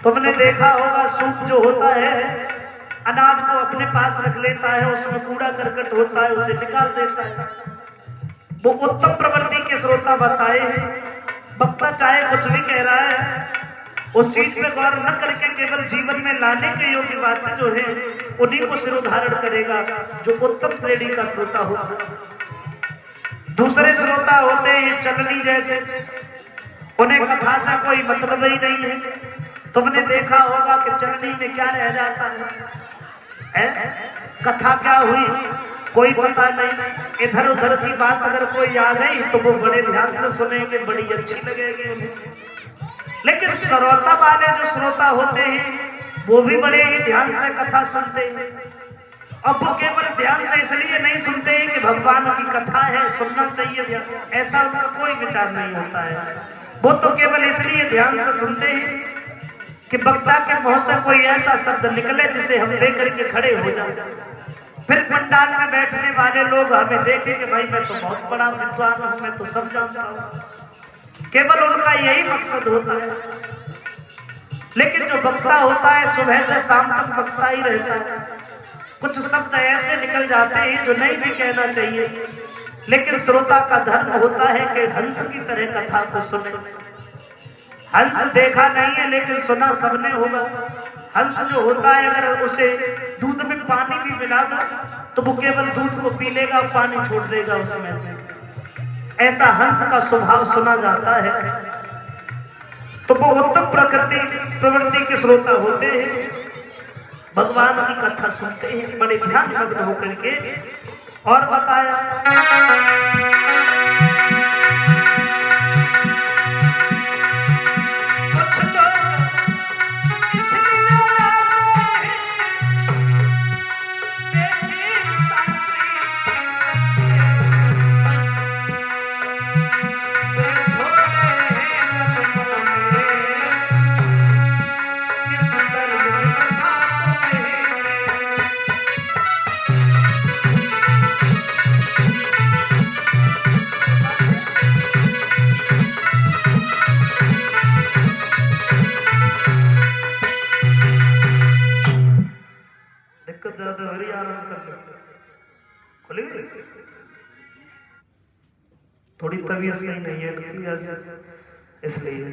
तुमने देखा होगा सूप जो होता है अनाज को अपने पास रख लेता है, उसमें कूड़ा करकट होता है उसे निकाल देता है। वो उत्तम प्रवृत्ति के श्रोता बताए हैं। वक्ता चाहे कुछ भी कह रहा है उस चीज पे गौर न करके केवल जीवन में लाने के योग्य बातें जो है उन्हीं को सिरोधारण करेगा जो उत्तम श्रेणी का श्रोता होता है। दूसरे श्रोता होते हैं चलनी जैसे, उन्हें कथा से कोई मतलब ही नहीं है। तुमने देखा होगा कि चलनी में क्या रह जाता है? कथा क्या हुई कोई पता नहीं। इधर उधर की बात अगर कोई आ गई तो वो बड़े ध्यान से सुनेंगे, बड़ी अच्छी लगेगी उन्हें। लेकिन श्रोता वाले जो श्रोता होते हैं वो भी बड़े ही ध्यान से कथा सुनते हैं। अब वो केवल ध्यान से इसलिए नहीं सुनते हैं कि भगवान की कथा है सुनना चाहिए ध्यान, ऐसा उनका कोई विचार नहीं होता है। वो तो केवल इसलिए ध्यान से सुनते हैं कि वक्ता के मुंह से कोई ऐसा शब्द निकले जिसे हम लेकर के खड़े हो जाए। फिर पंडाल में बैठने वाले लोग हमें देखें कि भाई मैं तो बहुत बड़ा विद्वान हूं, मैं तो सब जानता हूं। केवल उनका यही मकसद होता है। लेकिन जो वक्ता होता है सुबह से शाम तक वक्ता ही रहता है। कुछ शब्द ऐसे निकल जाते हैं जो नहीं भी कहना चाहिए, लेकिन श्रोता का धर्म होता है कि हंस की तरह कथा को सुने। हंस देखा नहीं है लेकिन सुना सबने होगा। हंस जो होता है अगर उसे दूध में पानी भी मिला दो तो वो केवल दूध को पी लेगा, पानी छोड़ देगा उसमें से। ऐसा हंस का स्वभाव सुना जाता है। तो वो उत्तम प्रवृत्ति के श्रोता होते हैं, भगवान की कथा सुनते हैं बड़े ध्यान मग्न होकर के। और बताया ज्यादा हो रही, आराम कर लो, खुली थोड़ी तबीयत सही नहीं है इसलिए।